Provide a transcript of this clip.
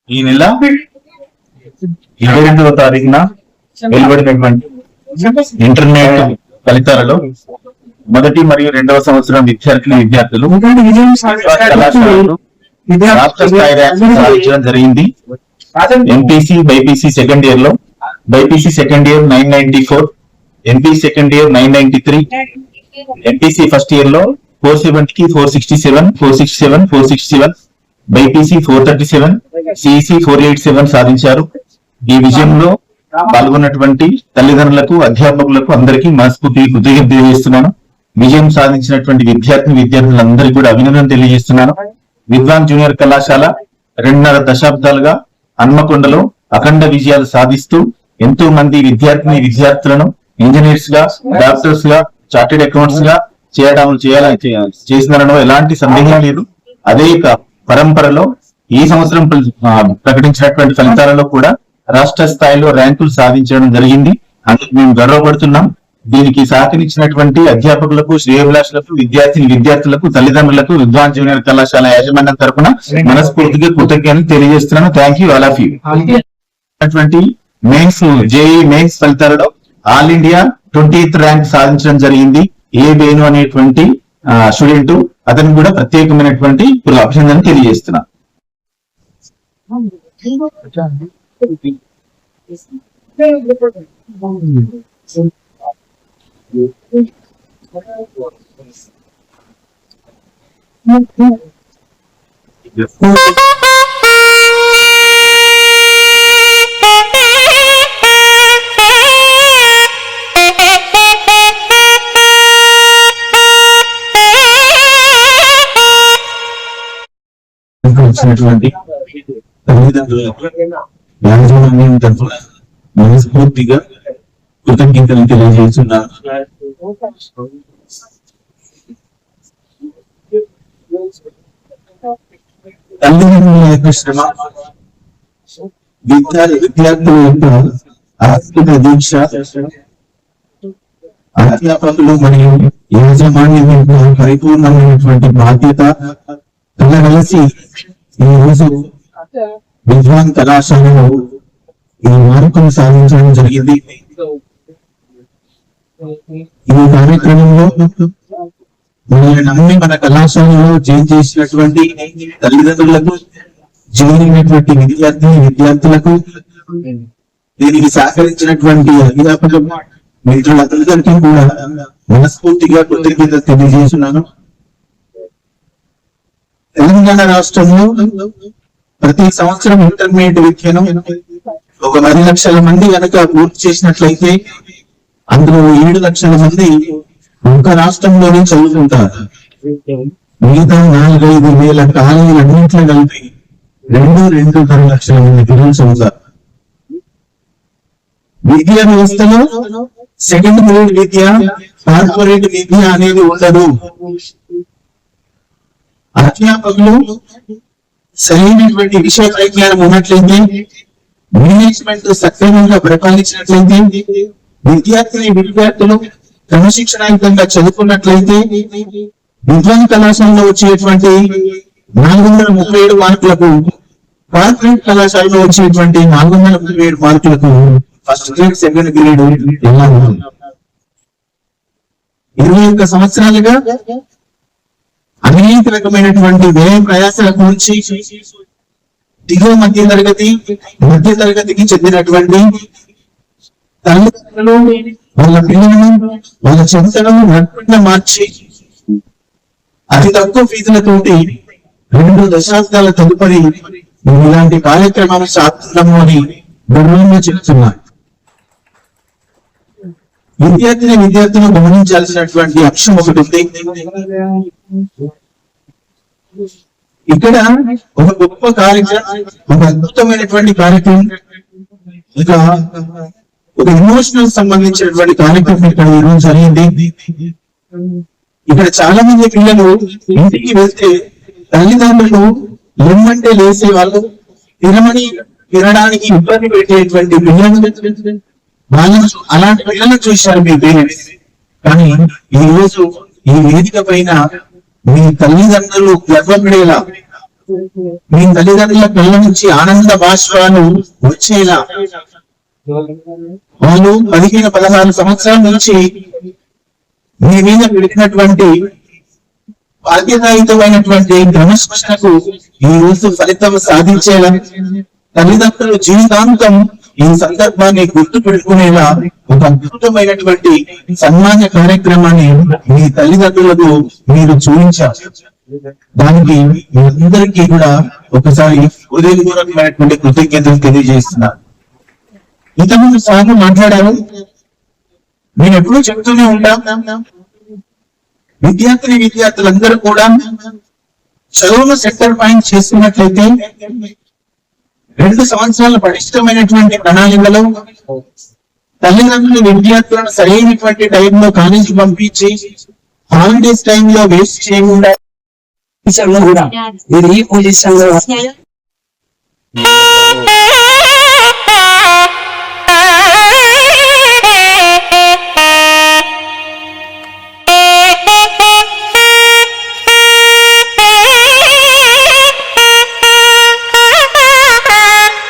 ఈ నెల 22వ తారీఖున వెలువడినటువంటి ఇంటర్నెట్ ఫలితాలలో మొదటి మరియు రెండవ సంవత్సరం విద్యార్థులు కళాశాలలు రాష్ట్ర స్థాయి ర్యాంకులు సాధించడం జరిగింది. ఎంపీసీ బైపీసీ సెకండ్ ఇయర్ లో BiPC second year 994, MPC second year 993, MPC first year లో 470కి 467, బైపీసీ 437, సిఈసి 487 సాధించారు. ఈ విజయంలో పాల్గొన్నటువంటి తల్లిదండ్రులకు, అధ్యాపకులకు అందరికీ మనస్ఫూర్తి కృతజ్ఞతలు తెలియజేస్తున్నాను. విజయం సాధించినటువంటి విద్యార్థులందరికీ కూడా అభినందన తెలియజేస్తున్నాను. విద్వాన్ జూనియర్ కళాశాల 2.5 దశాబ్దాలుగా హన్మకొండలో అఖండ విజయాలు సాధిస్తూ ఎంతో మంది విద్యార్థులను ఇంజనీర్స్ గా, డాక్టర్స్ గా, చార్టెడ్ అకౌంట్స్ గా చేసినారనో ఎలాంటి సందేహం లేదు. అదే పరంపరలో ఈ సంవత్సరం ప్రకటించినటువంటి ఫలితాలలో కూడా రాష్ట్ర స్థాయిలో ర్యాంకులు సాధించడం జరిగింది. అందుకు మేము గర్వపడుతున్నాం. దీనికి సహకరించినటువంటి అధ్యాపకులకు, శ్రేయోభిలాషులకు, విద్యార్థులకు, తల్లిదండ్రులకు విద్వాన్ జూనియర్ కళాశాల యాజమాన్యం తరఫున మనస్ఫూర్తిగా కృతజ్ఞతలు తెలియజేస్తున్నాను. Thank you all of you. Mains JEE mains ఫలితాలలో ఆల్ ఇండియా 20th ర్యాంక్ సాధించడం జరిగింది. ఏ వేణు అనేటువంటి స్టూడెంట్, అతనికి కూడా ప్రత్యేకమైనటువంటి అభినందన తెలియజేస్తున్నా. వచ్చినటువంటి తల్లిదండ్రులకు యాజమాన్యం తరఫున మనస్ఫూర్తిగా కృతజ్ఞతలు తెలియజేస్తున్నారు. తల్లిదండ్రుల యొక్క శ్రమ, విద్యార్థుల యొక్క ఆత్మ దీక్ష, అధ్యాపకులు మరియు యాజమాన్యం యొక్క పరిపూర్ణమైనటువంటి బాధ్యత కలిసి ఈ రోజు విద్వాన్ కళాశాలలో ఈ మార్కును సాధించడం జరిగింది. ఈ కార్యక్రమంలో మనల్ని నమ్మి మన కళాశాలలో జాయిన్ చేసినటువంటి తల్లిదండ్రులకు, జాయిన్ అయినటువంటి విద్యార్థులకు, దీనికి సహకరించినటువంటి అధ్యాపకులు, మిత్రులందరికీ కూడా మనస్ఫూర్తిగా కృతజ్ఞతలు తెలియజేస్తున్నాను. తెలంగాణ రాష్ట్రంలో ప్రతి సంవత్సరం ఇంటర్మీడియట్ విద్యను ఒక 10 లక్షల మంది కనుక పూర్తి చేసినట్లయితే అందులో 7 లక్షల మంది ఒక రాష్ట్రంలోనే చదువుకుంటారు. మిగతా 4-5 వేల కాలేజీలన్నింటిలో కలిపి 2.5 లక్షల మంది పిల్లలు చదువుతారు. విద్యా వ్యవస్థలో సెకండ్ గ్రేడ్ విద్య, కార్పొరేట్ విద్య అనేది ఉండదు. అధ్యాపకులు సరైనటువంటి విషయ పరిజ్ఞానం ఉన్నట్లయితే, మేనేజ్మెంట్ సక్రమంగా పరిపాలించినట్లయితే, విద్యార్థులు క్రమశిక్షణాయుతంగా చదువుకున్నట్లయితే విద్వాన్ కళాశాలలో వచ్చేటువంటి 437 మార్కులకు, కార్పొరేట్ కళాశాలలో వచ్చేటువంటి 437 మార్కులకు ఫస్ట్ గ్రేడ్, సెకండ్ గ్రేడ్ ఎలా ఉంది? 21 సంవత్సరాలుగా అనేక రకమైనటువంటి వ్యయ ప్రయాసాల గురించి దిగువ మధ్య తరగతికి చెందినటువంటి తల్లిదండ్రులు వాళ్ళ పిల్లలను, వాళ్ళ చదువులను నడుపుగా మార్చి అతి తక్కువ ఫీజులతోటి 2 దశాబ్దాల తదుపరి ఇలాంటి కార్యక్రమాలు సాధించడము అని గర్వంగా చెప్తున్నారు. విద్యార్థులు గమనించాల్సినటువంటి అంశం ఒకటి ఉంది. ఇక్కడ ఒక గొప్ప కార్యక్రమం, ఒక అద్భుతమైనటువంటి కార్యక్రమం, ఒక ఎమోషనల్ సంబంధించినటువంటి కార్యక్రమం ఇక్కడ ఈరోజు జరిగింది. ఇక్కడ చాలా మంది పిల్లలు ఇంటికి వెళ్తే తల్లిదండ్రులు లేమంటే లేసే వాళ్ళు, తినడానికి ఇబ్బంది పెట్టేటువంటి పిల్లలు, అలాంటి పిల్లలను చూశారు మీ పేరెంట్స్. కానీ ఈ రోజు ఈ వేదిక పైన మీ తల్లిదండ్రులు గర్వపడేలా మీ తల్లిదండ్రుల కళ్ళ నుంచి ఆనంద బాష్పాలు వచ్చేలా వాళ్ళు 15-16 సంవత్సరాల నుంచి మీ మీద పెట్టినటువంటి బాధ్యతాయుతమైనటువంటి క్రమశిక్షణకు ఈ రోజు ఫలితం సాధించేలా తల్లిదండ్రులు జీవితాంతం ఈ సందర్భాన్ని గుర్తు పెట్టుకునేలా ఒక అద్భుతమైనటువంటి సన్మాన కార్యక్రమాన్ని మీ తల్లిదండ్రులకు మీరు చూపించారు. దానికి మీ అందరికీ కూడా ఒకసారి హృదయపూర్వకమైనటువంటి కృతజ్ఞతలు తెలియజేస్తున్నారు. ఇంతకుముందు సార్లు మాట్లాడారు, నేను ఎప్పుడూ చెప్తూనే ఉంటాం, విద్యార్థులందరూ కూడా చదువును సెక్టర్ పాయింట్ చేసుకున్నట్లయితే 2 సంవత్సరాల పటిష్టమైనటువంటి ప్రణాళికలో తల్లిదండ్రులు విద్యార్థులను సరైనటువంటి టైంలో కాలేజీకి పంపించి హాలిడేస్ టైంలో వేస్ట్ చేయకుండా కూడా మీరు ఈ పొజిషన్ లో